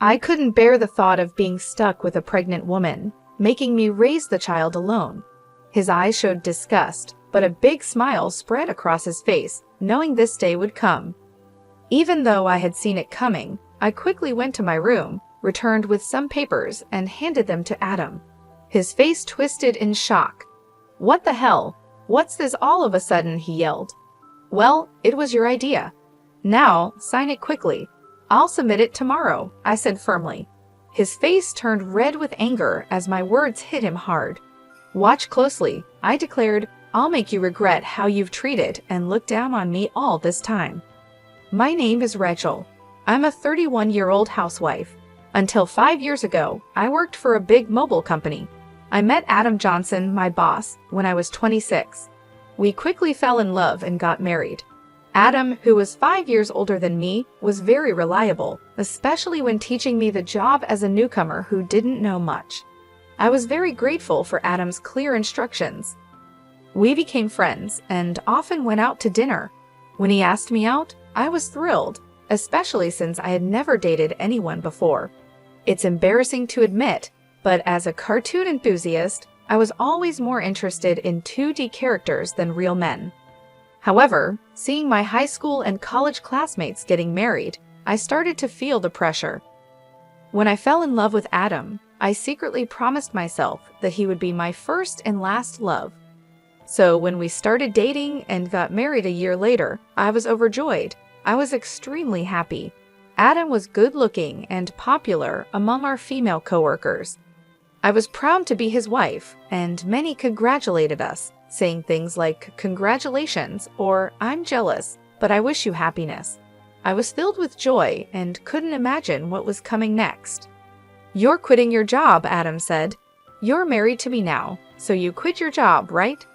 I couldn't bear the thought of being stuck with a pregnant woman, making me raise the child alone. His eyes showed disgust, but a big smile spread across his face, knowing this day would come. Even though I had seen it coming, I quickly went to my room, returned with some papers, and handed them to Adam. His face twisted in shock. "What the hell? What's this all of a sudden?" he yelled. "Well, it was your idea. Now, sign it quickly. I'll submit it tomorrow," I said firmly. His face turned red with anger as my words hit him hard. "Watch closely," I declared. "I'll make you regret how you've treated and looked down on me all this time. My name is Rachel. I'm a 31-year-old housewife. Until 5 years ago, I worked for a big mobile company. I met Adam Johnson, my boss, when I was 26. We quickly fell in love and got married. Adam, who was 5 years older than me, was very reliable, especially when teaching me the job as a newcomer who didn't know much. I was very grateful for Adam's clear instructions. We became friends and often went out to dinner. When he asked me out, I was thrilled, especially since I had never dated anyone before. It's embarrassing to admit, but as a cartoon enthusiast, I was always more interested in 2D characters than real men. However, seeing my high school and college classmates getting married, I started to feel the pressure. When I fell in love with Adam, I secretly promised myself that he would be my first and last love. So when we started dating and got married a year later, I was overjoyed. I was extremely happy. Adam was good-looking and popular among our female coworkers. I was proud to be his wife, and many congratulated us, saying things like, "Congratulations," or "I'm jealous, but I wish you happiness." I was filled with joy and couldn't imagine what was coming next. "You're quitting your job," Adam said. "You're married to me now, so you quit your job, right?"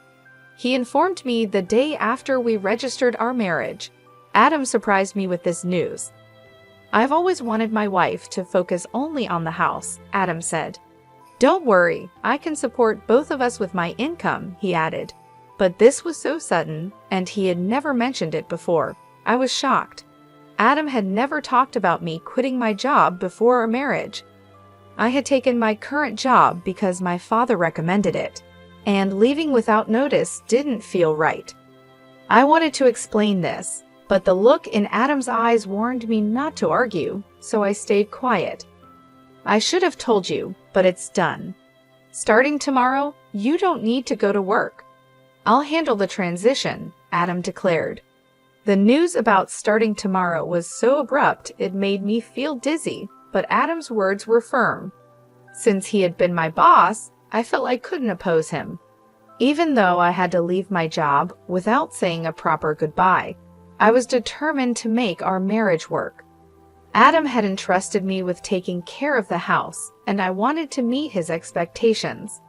He informed me the day after we registered our marriage. Adam surprised me with this news. "I've always wanted my wife to focus only on the house," Adam said. "Don't worry, I can support both of us with my income," he added. But this was so sudden, and he had never mentioned it before. I was shocked. Adam had never talked about me quitting my job before our marriage. I had taken my current job because my father recommended it, and leaving without notice didn't feel right. I wanted to explain this, but the look in Adam's eyes warned me not to argue, so I stayed quiet. "I should have told you, but it's done. Starting tomorrow, you don't need to go to work. I'll handle the transition," Adam declared. The news about starting tomorrow was so abrupt it made me feel dizzy, but Adam's words were firm. Since he had been my boss, I felt I couldn't oppose him. Even though I had to leave my job without saying a proper goodbye, I was determined to make our marriage work. Adam had entrusted me with taking care of the house, and I wanted to meet his expectations.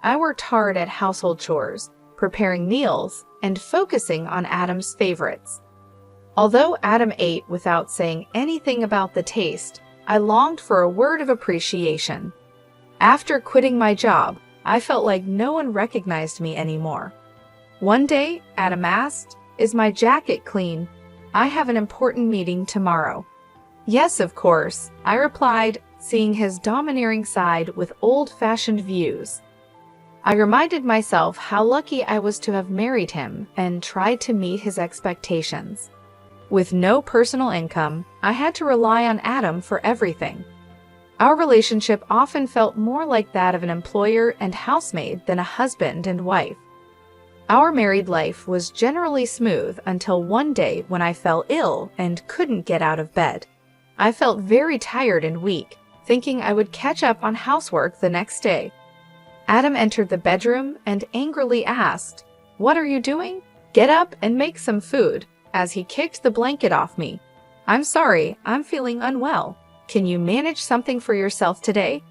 I worked hard at household chores, preparing meals, and focusing on Adam's favorites. Although Adam ate without saying anything about the taste, I longed for a word of appreciation. After quitting my job, I felt like no one recognized me anymore. One day, Adam asked, "Is my jacket clean? I have an important meeting tomorrow." "Yes, of course," I replied, seeing his domineering side with old-fashioned views. I reminded myself how lucky I was to have married him and tried to meet his expectations. With no personal income, I had to rely on Adam for everything. Our relationship often felt more like that of an employer and housemaid than a husband and wife. Our married life was generally smooth until one day when I fell ill and couldn't get out of bed. I felt very tired and weak, thinking I would catch up on housework the next day. Adam entered the bedroom and angrily asked, "What are you doing? Get up and make some food," as he kicked the blanket off me. "I'm sorry, I'm feeling unwell. Can you manage something for yourself today?"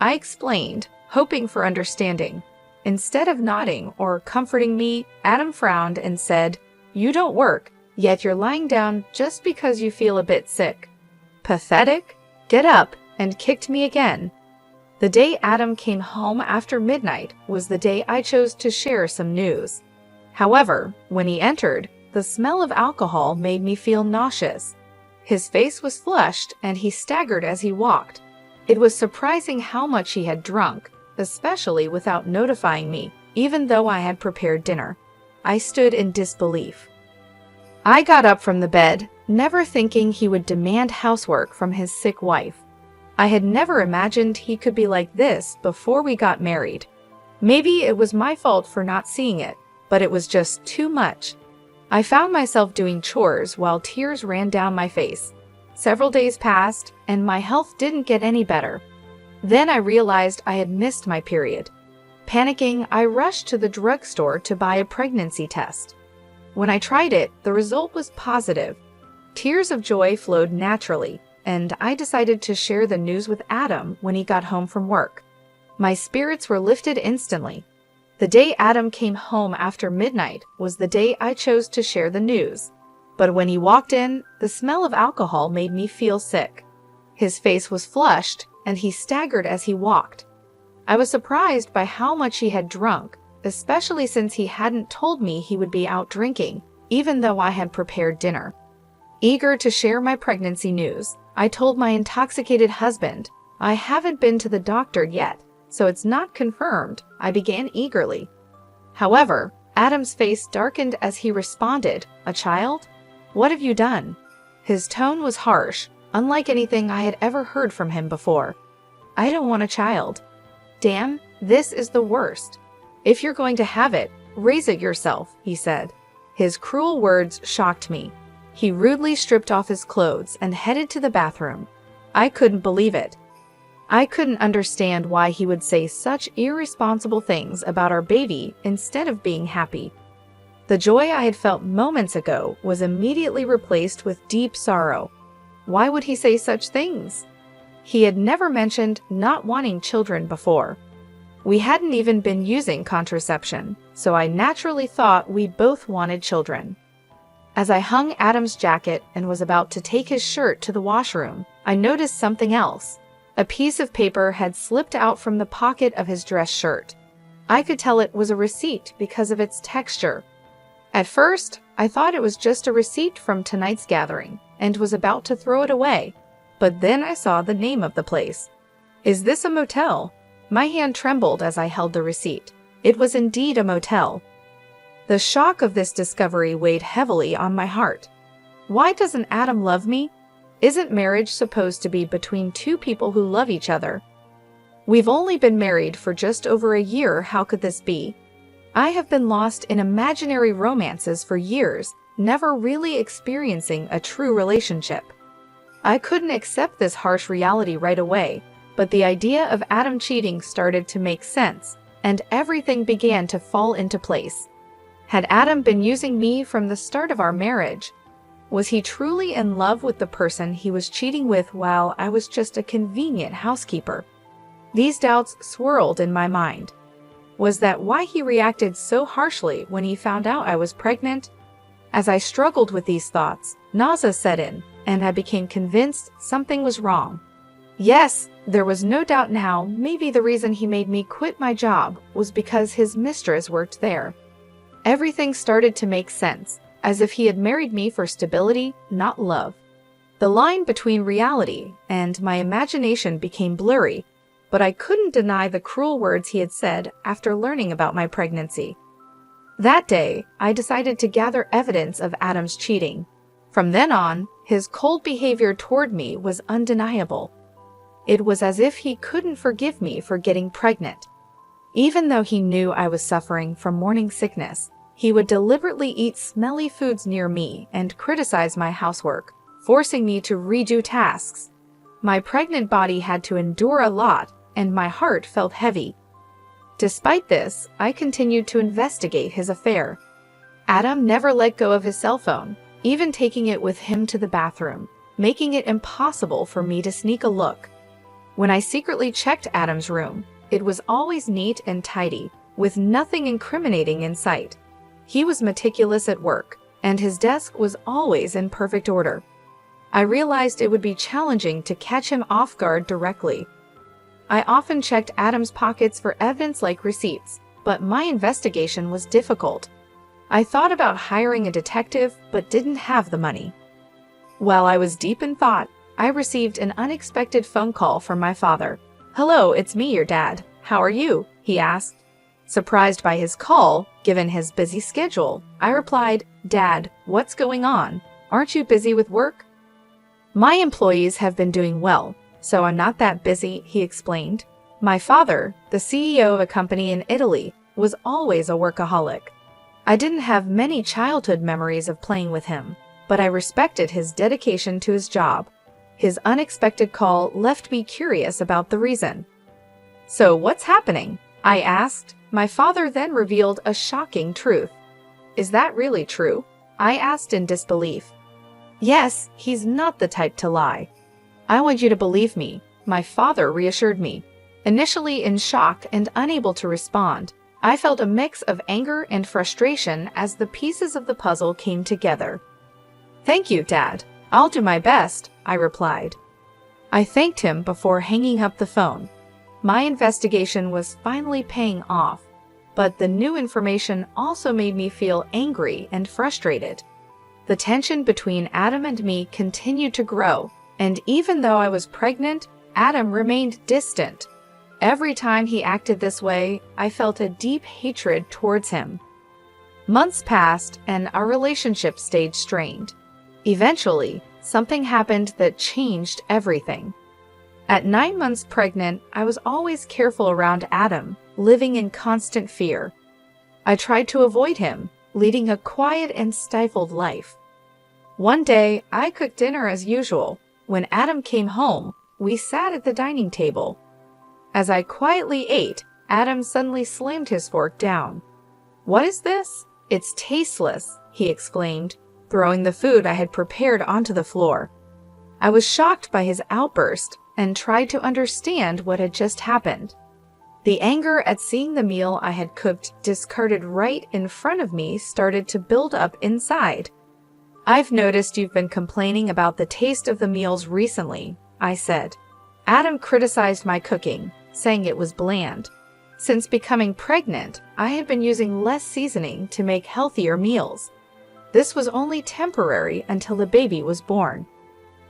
I explained, hoping for understanding. Instead of nodding or comforting me, Adam frowned and said, "You don't work, yet you're lying down just because you feel a bit sick. Pathetic? Get up," and kicked me again. The day Adam came home after midnight was the day I chose to share some news. However, when he entered, the smell of alcohol made me feel nauseous. His face was flushed and he staggered as he walked. It was surprising how much he had drunk, especially without notifying me, even though I had prepared dinner. I stood in disbelief. I got up from the bed, never thinking he would demand housework from his sick wife. I had never imagined he could be like this before we got married. Maybe it was my fault for not seeing it, but it was just too much. I found myself doing chores while tears ran down my face. Several days passed, and my health didn't get any better. Then I realized I had missed my period. Panicking, I rushed to the drugstore to buy a pregnancy test. When I tried it, the result was positive. Tears of joy flowed naturally, and I decided to share the news with Adam when he got home from work. My spirits were lifted instantly. The day Adam came home after midnight was the day I chose to share the news. But when he walked in, the smell of alcohol made me feel sick. His face was flushed, and he staggered as he walked. I was surprised by how much he had drunk, especially since he hadn't told me he would be out drinking, even though I had prepared dinner. Eager to share my pregnancy news, I told my intoxicated husband, "I haven't been to the doctor yet, so it's not confirmed," I began eagerly. However, Adam's face darkened as he responded, "A child? What have you done?" His tone was harsh, unlike anything I had ever heard from him before. "I don't want a child." "Damn, this is the worst. If you're going to have it, raise it yourself," he said. His cruel words shocked me. He rudely stripped off his clothes and headed to the bathroom. I couldn't believe it. I couldn't understand why he would say such irresponsible things about our baby instead of being happy. The joy I had felt moments ago was immediately replaced with deep sorrow. Why would he say such things? He had never mentioned not wanting children before. We hadn't even been using contraception, so I naturally thought we both wanted children. As I hung Adam's jacket and was about to take his shirt to the washroom, I noticed something else. A piece of paper had slipped out from the pocket of his dress shirt. I could tell it was a receipt because of its texture. At first, I thought it was just a receipt from tonight's gathering and was about to throw it away, but then I saw the name of the place. "Is this a motel?" My hand trembled as I held the receipt. It was indeed a motel. The shock of this discovery weighed heavily on my heart. Why doesn't Adam love me? Isn't marriage supposed to be between two people who love each other? We've only been married for just over a year. How could this be? I have been lost in imaginary romances for years, never really experiencing a true relationship. I couldn't accept this harsh reality right away, but the idea of Adam cheating started to make sense, and everything began to fall into place. Had Adam been using me from the start of our marriage? Was he truly in love with the person he was cheating with while I was just a convenient housekeeper? These doubts swirled in my mind. Was that why he reacted so harshly when he found out I was pregnant? As I struggled with these thoughts, nausea set in, and I became convinced something was wrong. Yes, there was no doubt now maybe the reason he made me quit my job was because his mistress worked there. Everything started to make sense, as if he had married me for stability, not love. The line between reality and my imagination became blurry, but I couldn't deny the cruel words he had said after learning about my pregnancy. That day, I decided to gather evidence of Adam's cheating. From then on, his cold behavior toward me was undeniable. It was as if he couldn't forgive me for getting pregnant. Even though he knew I was suffering from morning sickness, he would deliberately eat smelly foods near me and criticize my housework, forcing me to redo tasks. My pregnant body had to endure a lot, and my heart felt heavy. Despite this, I continued to investigate his affair. Adam never let go of his cell phone, even taking it with him to the bathroom, making it impossible for me to sneak a look. When I secretly checked Adam's room, it was always neat and tidy, with nothing incriminating in sight. He was meticulous at work, and his desk was always in perfect order. I realized it would be challenging to catch him off guard directly. I often checked Adam's pockets for evidence like receipts, but my investigation was difficult. I thought about hiring a detective, but didn't have the money. While I was deep in thought, I received an unexpected phone call from my father. "Hello, it's me, your dad. How are you?" he asked. Surprised by his call, given his busy schedule, I replied, "Dad, what's going on? Aren't you busy with work?" "My employees have been doing well, so I'm not that busy," he explained. My father, the CEO of a company in Italy, was always a workaholic. I didn't have many childhood memories of playing with him, but I respected his dedication to his job. His unexpected call left me curious about the reason. "So what's happening?" I asked. My father then revealed a shocking truth. "Is that really true?" I asked in disbelief. "Yes, he's not the type to lie." "I want you to believe me," my father reassured me. Initially in shock and unable to respond, I felt a mix of anger and frustration as the pieces of the puzzle came together. "Thank you, Dad. I'll do my best," I replied. I thanked him before hanging up the phone. My investigation was finally paying off, but the new information also made me feel angry and frustrated. The tension between Adam and me continued to grow, and even though I was pregnant, Adam remained distant. Every time he acted this way, I felt a deep hatred towards him. Months passed, and our relationship stayed strained. Eventually, something happened that changed everything. At 9 months pregnant, I was always careful around Adam, living in constant fear. I tried to avoid him, leading a quiet and stifled life. One day, I cooked dinner as usual. When Adam came home, we sat at the dining table. As I quietly ate, Adam suddenly slammed his fork down. "What is this? It's tasteless," he exclaimed, throwing the food I had prepared onto the floor. I was shocked by his outburst and tried to understand what had just happened. The anger at seeing the meal I had cooked discarded right in front of me started to build up inside. "I've noticed you've been complaining about the taste of the meals recently," I said. Adam criticized my cooking, saying it was bland. Since becoming pregnant, I had been using less seasoning to make healthier meals. This was only temporary until the baby was born.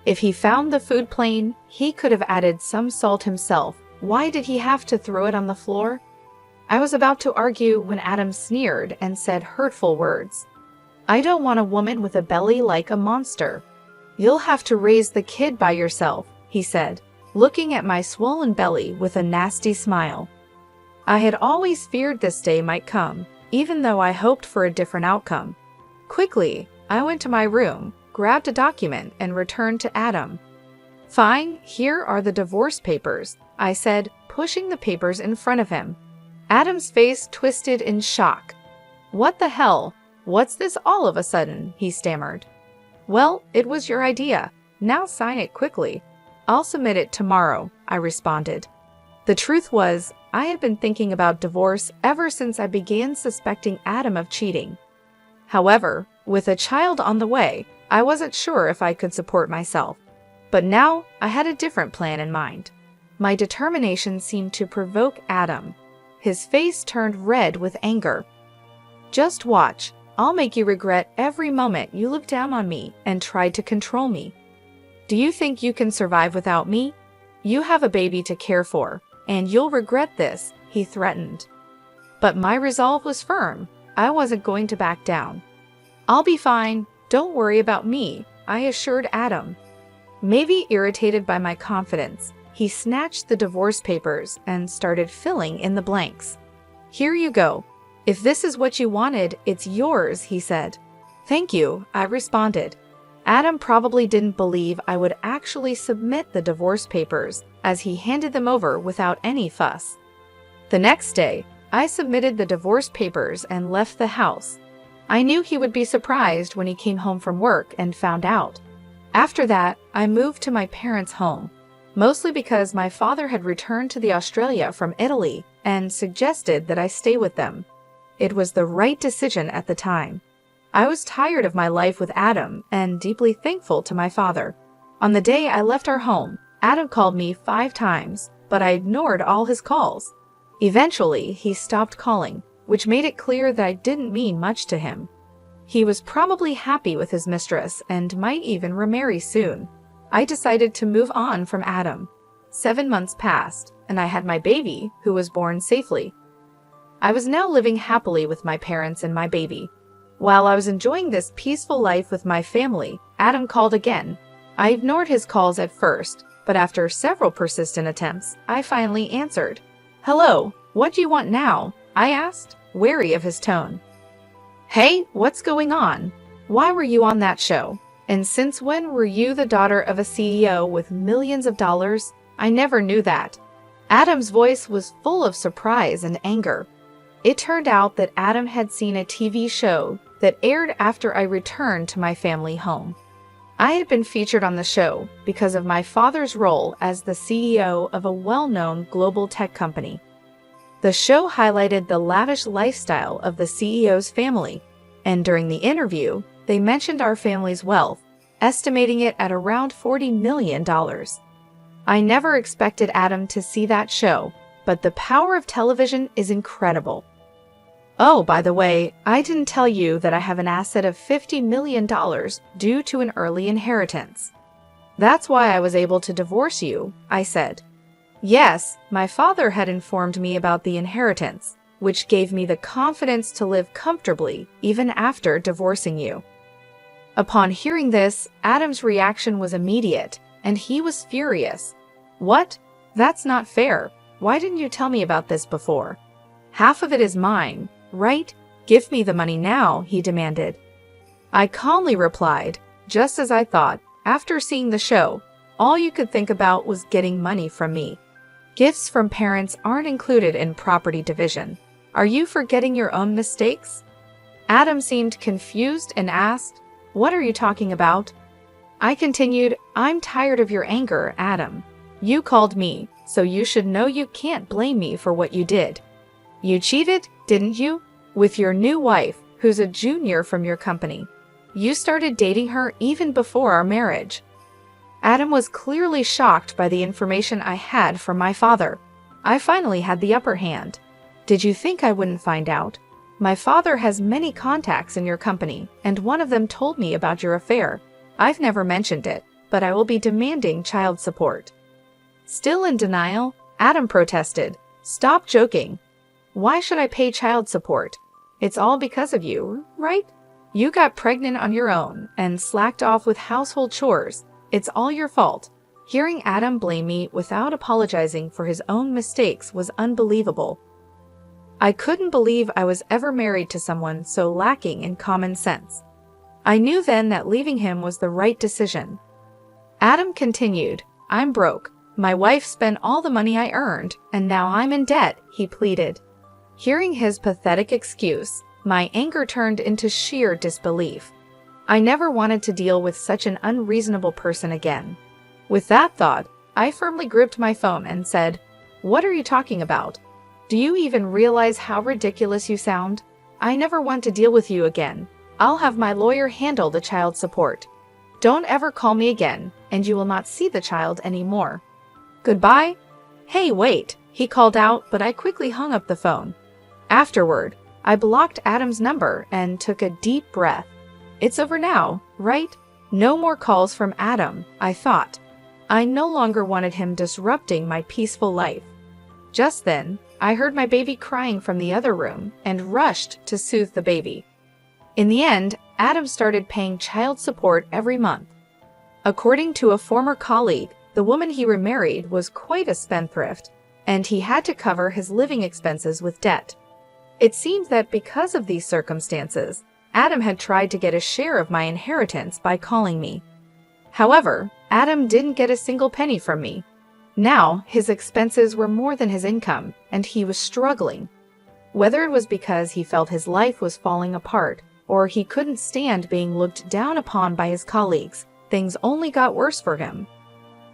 If he found the food plain, he could have added some salt himself. Why did he have to throw it on the floor? I was about to argue when Adam sneered and said hurtful words. "I don't want a woman with a belly like a monster. You'll have to raise the kid by yourself," he said, looking at my swollen belly with a nasty smile. I had always feared this day might come, even though I hoped for a different outcome. Quickly, I went to my room, grabbed a document, and returned to Adam. "Fine, here are the divorce papers," I said, pushing the papers in front of him. Adam's face twisted in shock. "What the hell? What's this all of a sudden?" he stammered. "Well, it was your idea. Now sign it quickly." "I'll submit it tomorrow," I responded. The truth was, I had been thinking about divorce ever since I began suspecting Adam of cheating. However, with a child on the way, I wasn't sure if I could support myself. But now, I had a different plan in mind. My determination seemed to provoke Adam. His face turned red with anger. "Just watch. I'll make you regret every moment you looked down on me and tried to control me. Do you think you can survive without me? You have a baby to care for, and you'll regret this," he threatened. But my resolve was firm. I wasn't going to back down. "I'll be fine. Don't worry about me," I assured Adam. Maybe irritated by my confidence, he snatched the divorce papers and started filling in the blanks. "Here you go. If this is what you wanted, it's yours," he said. "Thank you," I responded. Adam probably didn't believe I would actually submit the divorce papers, as he handed them over without any fuss. The next day, I submitted the divorce papers and left the house. I knew he would be surprised when he came home from work and found out. After that, I moved to my parents' home, mostly because my father had returned to the Australia from Italy and suggested that I stay with them. It was the right decision at the time. I was tired of my life with Adam and deeply thankful to my father. On the day I left our home, Adam called me 5 times, but I ignored all his calls. Eventually, he stopped calling, which made it clear that I didn't mean much to him. He was probably happy with his mistress and might even remarry soon. I decided to move on from Adam. 7 months passed, and I had my baby, who was born safely. I was now living happily with my parents and my baby. While I was enjoying this peaceful life with my family, Adam called again. I ignored his calls at first, but after several persistent attempts, I finally answered. "Hello, what do you want now?" I asked, wary of his tone. "Hey, what's going on? Why were you on that show? And since when were you the daughter of a CEO with millions of dollars? I never knew that." Adam's voice was full of surprise and anger. It turned out that Adam had seen a TV show that aired after I returned to my family home. I had been featured on the show because of my father's role as the CEO of a well-known global tech company. The show highlighted the lavish lifestyle of the CEO's family, and during the interview, they mentioned our family's wealth, estimating it at around $40 million. I never expected Adam to see that show, but the power of television is incredible. Oh, by the way, I didn't tell you that I have an asset of $50 million due to an early inheritance. That's why I was able to divorce you, I said. Yes, my father had informed me about the inheritance, which gave me the confidence to live comfortably even after divorcing you. Upon hearing this, Adam's reaction was immediate, and he was furious. What? That's not fair. Why didn't you tell me about this before? Half of it is mine, right? Give me the money now, he demanded. I calmly replied, just as I thought, after seeing the show, all you could think about was getting money from me. Gifts from parents aren't included in property division. Are you forgetting your own mistakes? Adam seemed confused and asked, "What are you talking about?" I continued, "I'm tired of your anger, Adam. You called me, so you should know you can't blame me for what you did. You cheated, didn't you? With your new wife, who's a junior from your company. You started dating her even before our marriage." Adam was clearly shocked by the information I had from my father. I finally had the upper hand. "Did you think I wouldn't find out? My father has many contacts in your company, and one of them told me about your affair. I've never mentioned it, but I will be demanding child support." Still in denial, Adam protested, "Stop joking. Why should I pay child support? It's all because of you, right? You got pregnant on your own and slacked off with household chores. It's all your fault." Hearing Adam blame me without apologizing for his own mistakes was unbelievable. I couldn't believe I was ever married to someone so lacking in common sense. I knew then that leaving him was the right decision. Adam continued, "I'm broke. My wife spent all the money I earned, and now I'm in debt," he pleaded. Hearing his pathetic excuse, my anger turned into sheer disbelief. I never wanted to deal with such an unreasonable person again. With that thought, I firmly gripped my phone and said, "What are you talking about? Do you even realize how ridiculous you sound? I never want to deal with you again. I'll have my lawyer handle the child support. Don't ever call me again, and you will not see the child anymore. Goodbye." "Hey, wait," he called out, but I quickly hung up the phone. Afterward, I blocked Adam's number and took a deep breath. It's over now, right? No more calls from Adam, I thought. I no longer wanted him disrupting my peaceful life. Just then, I heard my baby crying from the other room and rushed to soothe the baby. In the end, Adam started paying child support every month. According to a former colleague, the woman he remarried was quite a spendthrift, and he had to cover his living expenses with debt. It seemed that because of these circumstances, Adam had tried to get a share of my inheritance by calling me. However, Adam didn't get a single penny from me. Now, his expenses were more than his income, and he was struggling. Whether it was because he felt his life was falling apart, or he couldn't stand being looked down upon by his colleagues, things only got worse for him.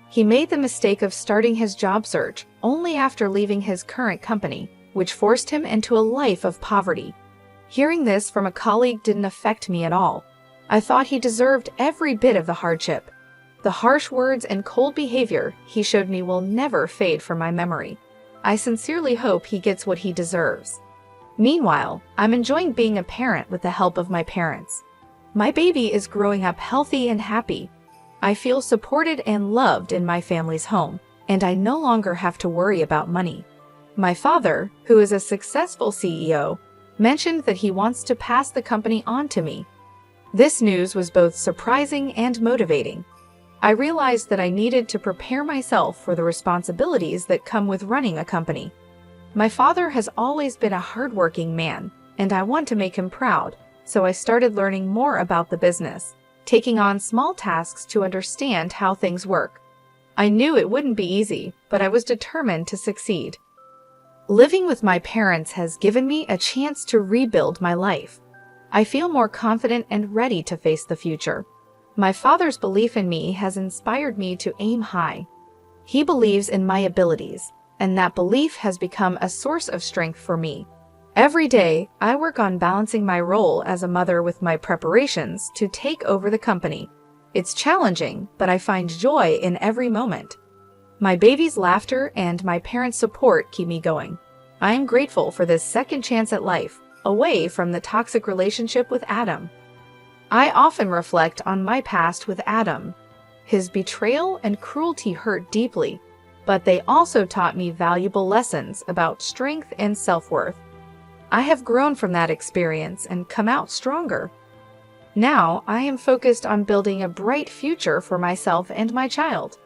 He made the mistake of starting his job search only after leaving his current company, which forced him into a life of poverty. Hearing this from a colleague didn't affect me at all. I thought he deserved every bit of the hardship. The harsh words and cold behavior he showed me will never fade from my memory. I sincerely hope he gets what he deserves. Meanwhile, I'm enjoying being a parent with the help of my parents. My baby is growing up healthy and happy. I feel supported and loved in my family's home, and I no longer have to worry about money. My father, who is a successful CEO, mentioned that he wants to pass the company on to me. This news was both surprising and motivating. I realized that I needed to prepare myself for the responsibilities that come with running a company. My father has always been a hardworking man, and I want to make him proud, so I started learning more about the business, taking on small tasks to understand how things work. I knew it wouldn't be easy, but I was determined to succeed. Living with my parents has given me a chance to rebuild my life. I feel more confident and ready to face the future. My father's belief in me has inspired me to aim high. He believes in my abilities, and that belief has become a source of strength for me. Every day, I work on balancing my role as a mother with my preparations to take over the company. It's challenging, but I find joy in every moment. My baby's laughter and my parents' support keep me going. I am grateful for this second chance at life, away from the toxic relationship with Adam. I often reflect on my past with Adam. His betrayal and cruelty hurt deeply, but they also taught me valuable lessons about strength and self-worth. I have grown from that experience and come out stronger. Now, I am focused on building a bright future for myself and my child.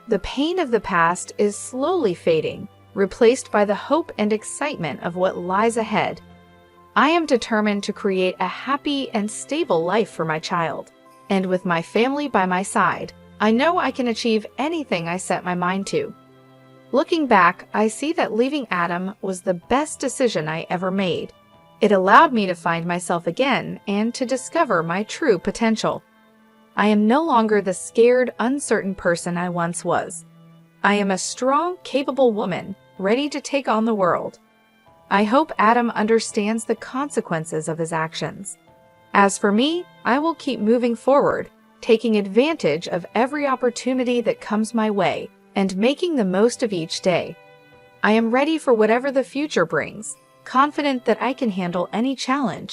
The pain of the past is slowly fading, replaced by the hope and excitement of what lies ahead. I am determined to create a happy and stable life for my child, and with my family by my side, I know I can achieve anything I set my mind to. Looking back, I see that leaving Adam was the best decision I ever made. It allowed me to find myself again and to discover my true potential. I am no longer the scared, uncertain person I once was. I am a strong, capable woman, ready to take on the world. I hope Adam understands the consequences of his actions. As for me, I will keep moving forward, taking advantage of every opportunity that comes my way, and making the most of each day. I am ready for whatever the future brings, confident that I can handle any challenge.